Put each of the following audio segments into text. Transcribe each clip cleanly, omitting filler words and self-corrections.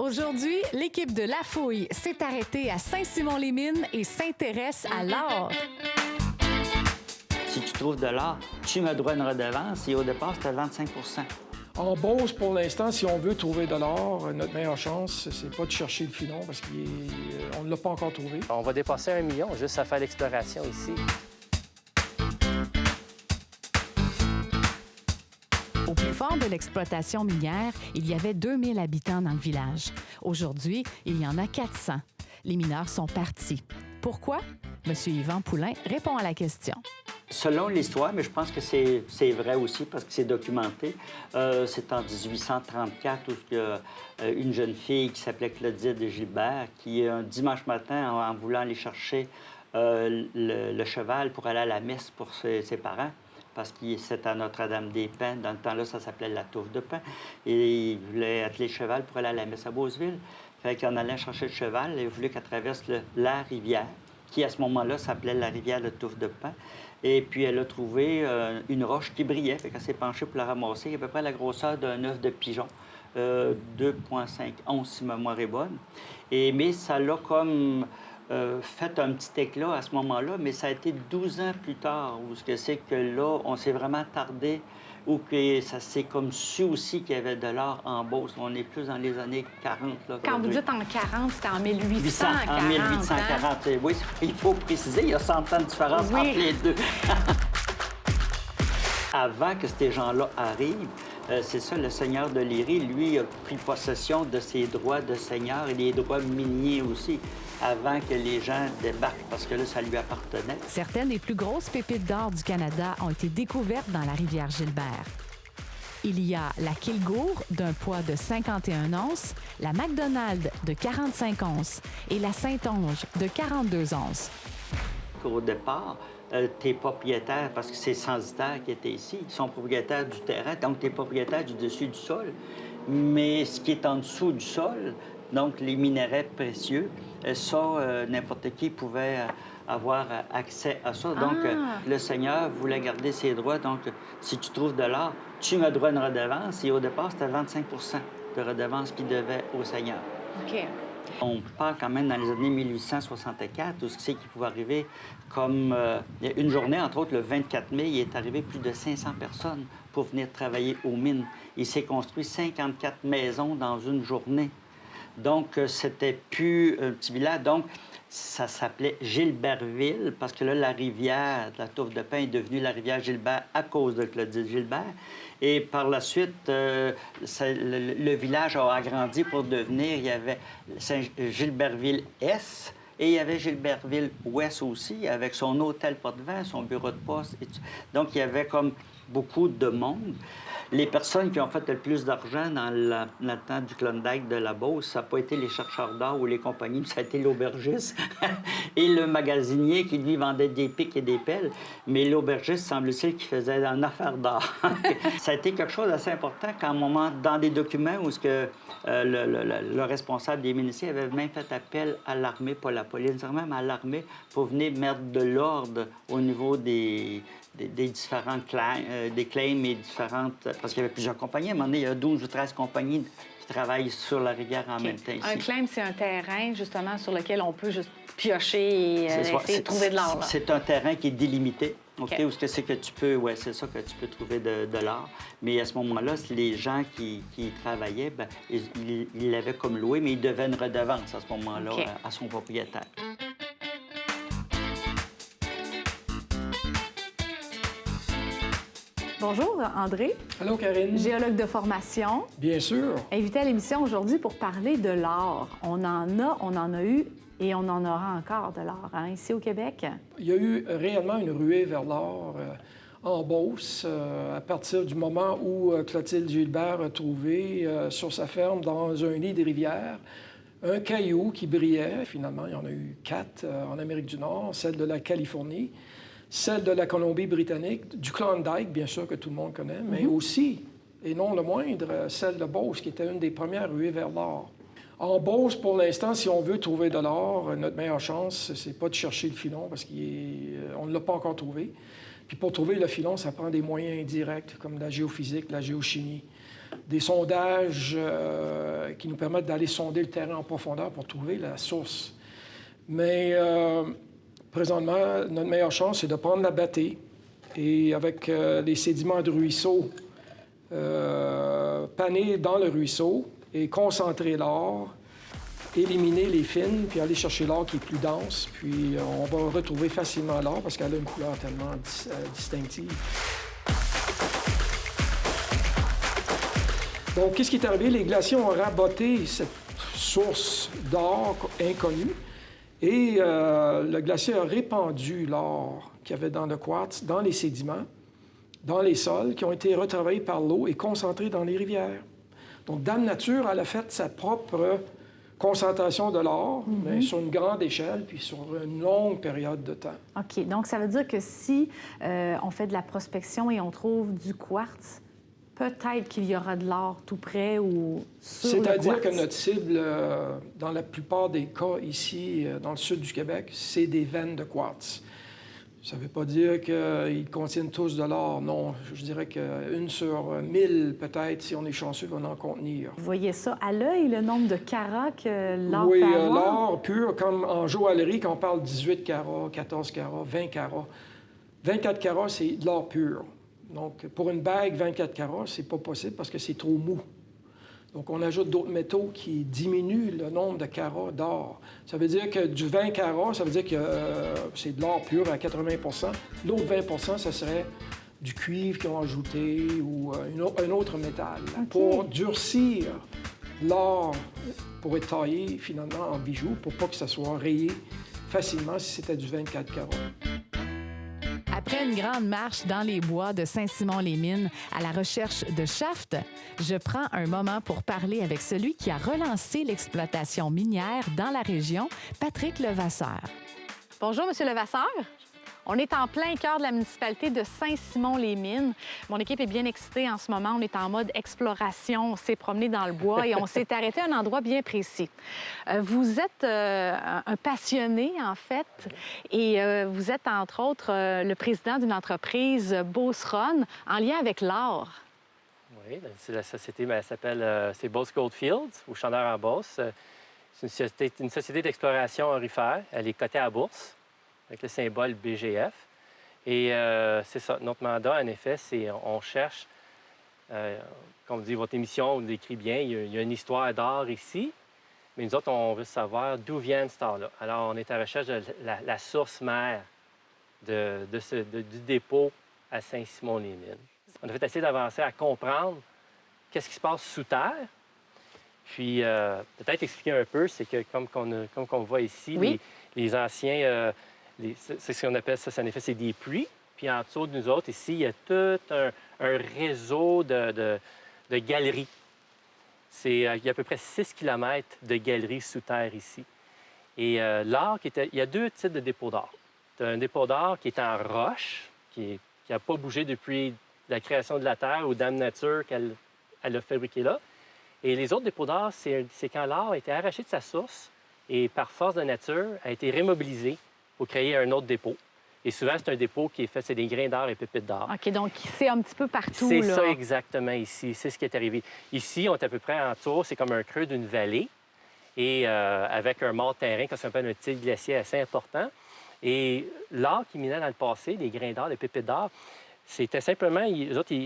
Aujourd'hui, l'équipe de La Fouille s'est arrêtée à Saint-Simon-les-Mines et s'intéresse à l'or. Si tu trouves de l'or, tu me dois une redevance et au départ, c'était 25 %. En Beauce, pour l'instant, si on veut trouver de l'or, notre meilleure chance, c'est pas de chercher le filon parce qu'on ne l'a pas encore trouvé. On va dépasser 1 million juste à faire l'exploration ici. Au plus fort de l'exploitation minière, il y avait 2000 habitants dans le village. Aujourd'hui, il y en a 400. Les mineurs sont partis. Pourquoi? M. Yvan Poulain répond à la question. Selon l'histoire, mais je pense que c'est vrai aussi parce que c'est documenté, c'est en 1834 où il y a une jeune fille qui s'appelait Clotilde Gilbert qui, un dimanche matin, en voulant aller chercher le cheval pour aller à la messe pour ses parents, parce que c'était à Notre-Dame-des-Pins. Dans le temps-là, ça s'appelait la Touffe de Pins. Et il voulait atteler le cheval pour aller à la messe à Beauceville. Fait qu'en allant chercher le cheval, il voulait qu'elle traverse la rivière, qui à ce moment-là s'appelait la rivière de Touffe de Pins. Et puis elle a trouvé une roche qui brillait. Fait qu'elle s'est penchée pour la ramasser, à peu près la grosseur d'un œuf de pigeon, 2,5 onces si ma mémoire est bonne. Mais ça l'a comme fait un petit éclat à ce moment-là, mais ça a été 12 ans plus tard où c'est que là, on s'est vraiment tardé, ou que ça s'est comme su aussi qu'il y avait de l'or en Beauce. On est plus dans les années 40. Là, quand vous dites en 40, c'était en 1840. En 1840, hein? Oui, il faut préciser, il y a 100 ans de différence entre les deux. Avant que ces gens-là arrivent, c'est ça, le seigneur de Léry, lui, a pris possession de ses droits de seigneur et des droits miniers aussi, avant que les gens débarquent, parce que là, ça lui appartenait. Certaines des plus grosses pépites d'or du Canada ont été découvertes dans la rivière Gilbert. Il y a la Kilgour d'un poids de 51 onces, la McDonald de 45 onces et la Saint-Onge de 42 onces. Au départ, tu es propriétaire, parce que c'est censitaire qui était ici, ils sont propriétaires du terrain, donc tu es propriétaire du dessus du sol. Mais ce qui est en dessous du sol, donc les minéraux précieux, ça, n'importe qui pouvait avoir accès à ça. Donc, le Seigneur voulait garder ses droits. Donc, si tu trouves de l'or, tu me dois une redevance. Et au départ, c'était 25 % de redevance qu'il devait au Seigneur. OK. On parle quand même dans les années 1864, où c'est qu'il pouvait arriver comme... une journée, entre autres, le 24 mai, il est arrivé plus de 500 personnes pour venir travailler aux mines. Il s'est construit 54 maisons dans une journée. Donc, c'était plus un petit village. Donc, ça s'appelait Gilbertville, parce que là, la rivière de la Touffe de Pins est devenue la rivière Gilbert à cause de Clotilde Gilbert. Et par la suite, le village a agrandi pour devenir, il y avait Gilbertville-Est et il y avait Gilbertville-Ouest aussi, avec son hôtel Pottevin, son bureau de poste. Donc, il y avait comme beaucoup de monde. Les personnes qui ont fait le plus d'argent dans le temps du Klondike de la Beauce, ça n'a pas été les chercheurs d'or ou les compagnies, mais ça a été l'aubergiste et le magasinier qui, lui, vendait des pics et des pelles. Mais l'aubergiste, semble-t-il, qui faisait une affaire d'or. Ça a été quelque chose d'assez important qu'à un moment, dans des documents où le responsable des ministères avait même fait appel à l'armée, pas la police, même à l'armée, pour venir mettre de l'ordre au niveau des différentes des claims et différentes... Parce qu'il y avait plusieurs compagnies. À un moment donné, il y a 12 ou 13 compagnies qui travaillent sur la rivière en même temps ici. Un claim, c'est un terrain, justement, sur lequel on peut juste piocher et essayer de trouver de l'or. C'est un terrain qui est délimité. OK, où est-ce que c'est que tu peux... Oui, c'est ça que tu peux trouver de l'or. Mais à ce moment-là, les gens qui travaillaient, bien, ils l'avaient comme loué, mais ils devaient une redevance à ce moment-là à son propriétaire. Bonjour, André. Allô, Karine. Géologue de formation. Bien sûr. Invité à l'émission aujourd'hui pour parler de l'or. On en a eu et on en aura encore de l'or, hein, ici au Québec. Il y a eu réellement une ruée vers l'or en Beauce à partir du moment où Clotilde Gilbert a trouvé sur sa ferme, dans un lit de rivière, un caillou qui brillait. Finalement, il y en a eu 4 en Amérique du Nord, celle de la Californie, celle de la Colombie-Britannique, du Klondike, bien sûr, que tout le monde connaît, mais aussi, et non le moindre, celle de Beauce, qui était une des premières ruées vers l'or. En Beauce, pour l'instant, si on veut trouver de l'or, notre meilleure chance, c'est pas de chercher le filon, parce qu'on ne l'a pas encore trouvé. Puis pour trouver le filon, ça prend des moyens indirects, comme la géophysique, la géochimie. des sondages qui nous permettent d'aller sonder le terrain en profondeur pour trouver la source. Mais présentement, notre meilleure chance, c'est de prendre la bâtée et avec les sédiments de ruisseau, paner dans le ruisseau et concentrer l'or, éliminer les fines, puis aller chercher l'or qui est plus dense. Puis on va retrouver facilement l'or parce qu'elle a une couleur tellement distinctive. Donc, qu'est-ce qui est arrivé? Les glaciers ont raboté cette source d'or inconnue et le glacier a répandu l'or qu'il y avait dans le quartz, dans les sédiments, dans les sols, qui ont été retravaillés par l'eau et concentrés dans les rivières. Donc, Dame Nature, elle a fait sa propre concentration de l'or, mais sur une grande échelle, puis sur une longue période de temps. OK. Donc, ça veut dire que si on fait de la prospection et on trouve du quartz, peut-être qu'il y aura de l'or tout près ou sur le quartz. C'est-à-dire que notre cible, dans la plupart des cas ici, dans le sud du Québec, c'est des veines de quartz. Ça ne veut pas dire qu'ils contiennent tous de l'or, non. Je dirais qu'une sur 1000, peut-être, si on est chanceux, va en contenir. Vous voyez ça à l'œil, le nombre de carats que l'or oui, peut avoir? Oui, l'or pur, comme en joaillerie, quand on parle 18 carats, 14 carats, 20 carats. 24 carats, c'est de l'or pur. Donc, pour une bague 24 carats, c'est pas possible parce que c'est trop mou. Donc, on ajoute d'autres métaux qui diminuent le nombre de carats d'or. Ça veut dire que du 20 carats, ça veut dire que c'est de l'or pur à 80 %. L'autre 20 ça serait du cuivre qu'ils ont ajouté ou un autre métal. Okay. Pour durcir l'or, pour être taillé finalement en bijoux, pour pas que ça soit rayé facilement si c'était du 24 carats. Après une grande marche dans les bois de Saint-Simon-les-Mines à la recherche de shaft, je prends un moment pour parler avec celui qui a relancé l'exploitation minière dans la région, Patrick Levasseur. Bonjour, Monsieur Levasseur. On est en plein cœur de la municipalité de Saint-Simon-les-Mines. Mon équipe est bien excitée en ce moment. On est en mode exploration. On s'est promené dans le bois et on s'est arrêté à un endroit bien précis. Vous êtes un passionné, en fait, et vous êtes, entre autres, le président d'une entreprise, Beauceronne, en lien avec l'or. Oui, la société s'appelle Beauce Goldfields, au Chandeur en Beauce. C'est une société d'exploration aurifère. Elle est cotée à la bourse, avec le symbole BGF. Et c'est ça, notre mandat, en effet, c'est on cherche, comme dit votre émission, on le décrit bien, il y a une histoire d'or ici, mais nous autres, on veut savoir d'où vient cet or-là. Alors, on est à la recherche de la source mère du dépôt à Saint-Simon-les-Mines. On a fait essayer d'avancer à comprendre qu'est-ce qui se passe sous terre. Puis, peut-être expliquer un peu, c'est que, comme on voit ici, oui. les anciens... c'est ce qu'on appelle ça, en effet, c'est des puits. Puis en dessous de nous autres, ici, il y a tout un réseau de galeries. Il y a à peu près 6 km de galeries sous terre ici. Et l'or, il y a 2 types de dépôts d'or. Tu as un dépôt d'or qui est en roche, qui n'a pas bougé depuis la création de la Terre ou Dame Nature qu'elle a fabriqué là. Et les autres dépôts d'or, c'est quand l'or a été arraché de sa source et par force de nature a été remobilisé pour créer un autre dépôt. Et souvent, c'est un dépôt qui est fait, c'est des grains d'or et pépites d'or. OK, donc c'est un petit peu partout, c'est là. Ça exactement ici. C'est ce qui est arrivé. Ici, on est à peu près en tour, c'est comme un creux d'une vallée, et avec un mort terrain, qu'on appelle un titre glaciaire assez important. Et l'or qui minait dans le passé, les grains d'or, les pépites d'or, c'était simplement,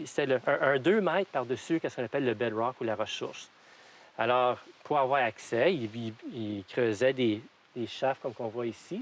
c'était un 2 mètres par-dessus ce qu'on appelle le bedrock ou la roche-source. Alors, pour avoir accès, ils creusaient des shafts comme qu'on voit ici,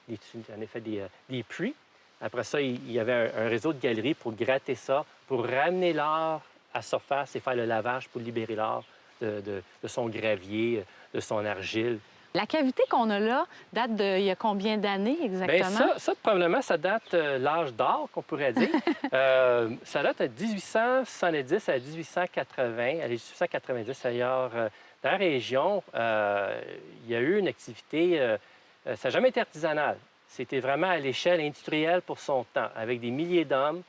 en effet des puits. Après ça, il y avait un réseau de galeries pour gratter ça, pour ramener l'or à surface et faire le lavage pour libérer l'or de son gravier, de son argile. La cavité qu'on a là date d'il y a combien d'années exactement? Bien, ça, probablement, ça date l'âge d'or, qu'on pourrait dire. Ça date de 1870 à 1880. À 1890, d'ailleurs, dans la région, il y a eu une activité, ça n'a jamais été artisanal. C'était vraiment à l'échelle industrielle pour son temps, avec des milliers d'hommes.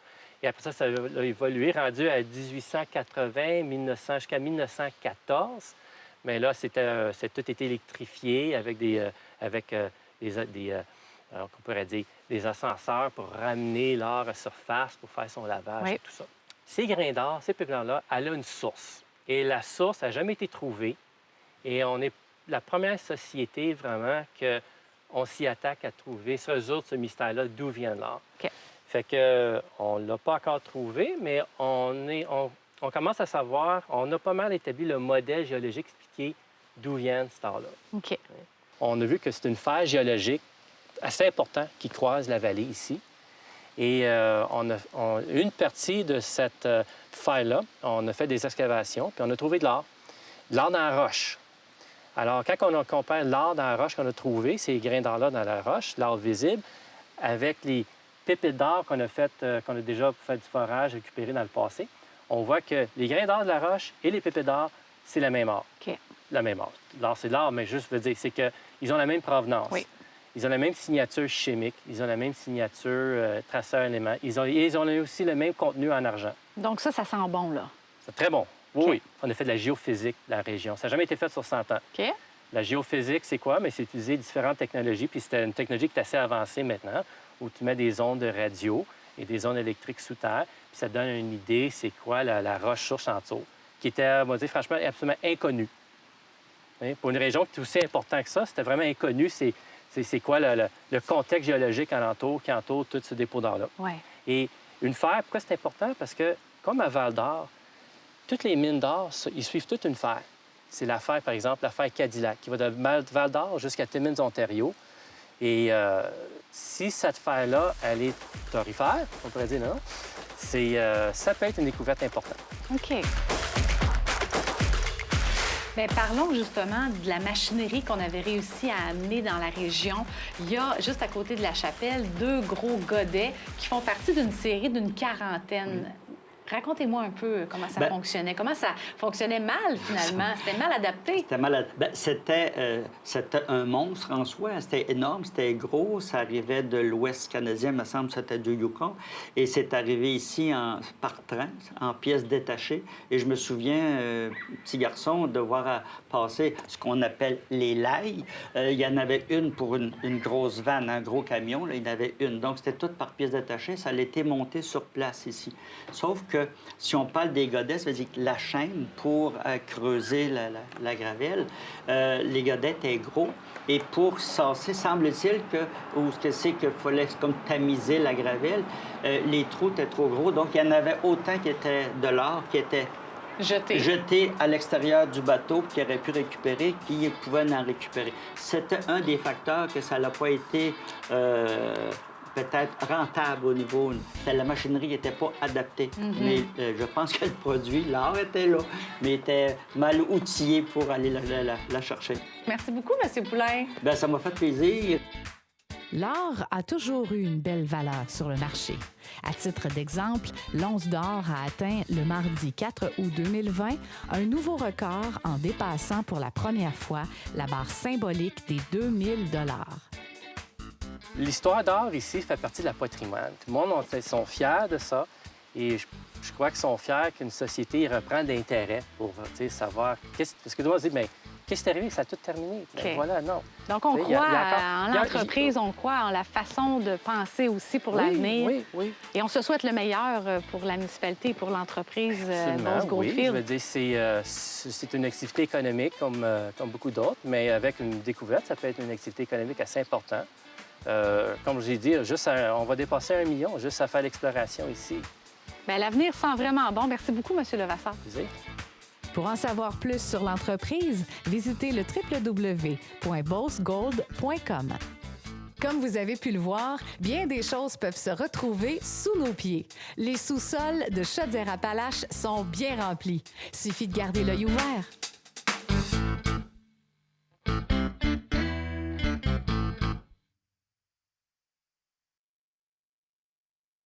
Et après ça a évolué, rendu à 1880, 1900, jusqu'à 1914. Mais là, c'est tout été électrifié avec alors qu'on pourrait dire, des ascenseurs pour ramener l'or à surface, pour faire son lavage et tout ça. ces grains d'or, ces pépins d'or-là, elle a une source. Et la source n'a jamais été trouvée. Et on est la première société vraiment qu'on s'y attaque à trouver, se résoudre ce mystère-là, d'où vient l'or. OK. Fait que on ne l'a pas encore trouvé, mais on commence à savoir, on a pas mal établi le modèle géologique expliqué d'où vient cet or-là. OK. On a vu que c'est une faille géologique assez importante qui croise la vallée ici. Et une partie de cette faille-là, on a fait des excavations, puis on a trouvé de l'or dans la roche. Alors, quand on compare l'or dans la roche qu'on a trouvé, ces grains d'or-là dans la roche, l'or visible, avec les pépites d'or qu'on a déjà fait du forage, récupéré dans le passé, on voit que les grains d'or de la roche et les pépites d'or, c'est le même or. OK. La même or. L'or, c'est l'or, mais juste veux dire, c'est qu'ils ont la même provenance. Oui. Ils ont la même signature chimique, ils ont la même signature traceur élément. Ils ont aussi le même contenu en argent. Donc ça sent bon, là. C'est très bon. Oui, OK. oui. On a fait de la géophysique de la région. Ça n'a jamais été fait sur 100 ans. OK. La géophysique, c'est quoi? Mais c'est utiliser différentes technologies. Puis c'est une technologie qui est assez avancée maintenant, où tu mets des ondes de radio et des ondes électriques sous terre. Puis ça donne une idée, c'est quoi la roche-source en dessous, qui était, on va dire, franchement, absolument inconnue. Hein? Pour une région qui est aussi importante que ça, c'était vraiment inconnu. C'est quoi le contexte géologique alentour qui entoure tout ce dépôt d'or-là. Oui. Et une fer, pourquoi c'est important? Parce que, comme à Val-d'Or, toutes les mines d'or, ils suivent toute une fer. C'est la fer, par exemple, la fer Cadillac, qui va de Val-d'Or jusqu'à Timmins, Ontario. Et si cette fer-là, elle est aurifère, on pourrait dire non, ça peut être une découverte importante. OK. Bien, parlons justement de la machinerie qu'on avait réussi à amener dans la région. Il y a, juste à côté de la chapelle, 2 gros godets qui font partie d'une série d'une quarantaine. Racontez-moi un peu comment ça fonctionnait. Comment ça fonctionnait mal, finalement? C'était mal adapté? C'était un monstre en soi. C'était énorme, c'était gros. Ça arrivait de l'Ouest canadien, il me semble que c'était du Yukon. Et c'est arrivé ici par train, en pièces détachées. Et je me souviens, petit garçon, de voir passer ce qu'on appelle les lailles. Il y en avait une pour une grosse vanne, un gros camion. Là, il y en avait une. Donc, c'était tout par pièces détachées. Ça allait été monté sur place ici. Sauf que si on parle des godets, ça veut dire que la chaîne pour creuser la gravelle, les godets étaient gros. Et pour sasser, semble-t-il que c'est qu'il fallait comme tamiser la gravelle, les trous étaient trop gros. Donc, il y en avait autant qui étaient de l'or, qui étaient jetés à l'extérieur du bateau, qui aurait pu récupérer, qui pouvaient en récupérer. C'était un des facteurs que ça n'a pas été... peut-être rentable au niveau... La machinerie n'était pas adaptée. Mais je pense que le produit, l'or était là, mais était mal outillé pour aller la chercher. Merci beaucoup, M. Poulain. Bien, ça m'a fait plaisir. L'or a toujours eu une belle valeur sur le marché. À titre d'exemple, l'once d'or a atteint le mardi 4 août 2020 un nouveau record en dépassant pour la première fois la barre symbolique des 2000 $. L'histoire d'or ici fait partie de la patrimoine. Tout le monde sont fiers de ça. Et je crois qu'ils sont fiers qu'une société reprend d'intérêt pour savoir... Parce que tout le monde se dit, mais qu'est-ce qui est arrivé? Ça a tout terminé. Okay. Ben, voilà, non. Donc, on croit en l'entreprise, on croit en la façon de penser aussi pour l'avenir. Oui. Et on se souhaite le meilleur pour la municipalité et pour l'entreprise Boss Goldfield. Oui, je veux dire, c'est une activité économique comme beaucoup d'autres, mais avec une découverte, ça peut être une activité économique assez importante. Comme je l'ai dit, on va dépasser 1 million juste à faire l'exploration ici. Bien, l'avenir sent vraiment bon. Merci beaucoup, M. Levasseur. Pour en savoir plus sur l'entreprise, visitez le www.bossgold.com. Comme vous avez pu le voir, bien des choses peuvent se retrouver sous nos pieds. Les sous-sols de Chaudière-Appalaches sont bien remplis. Suffit de garder l'œil ouvert.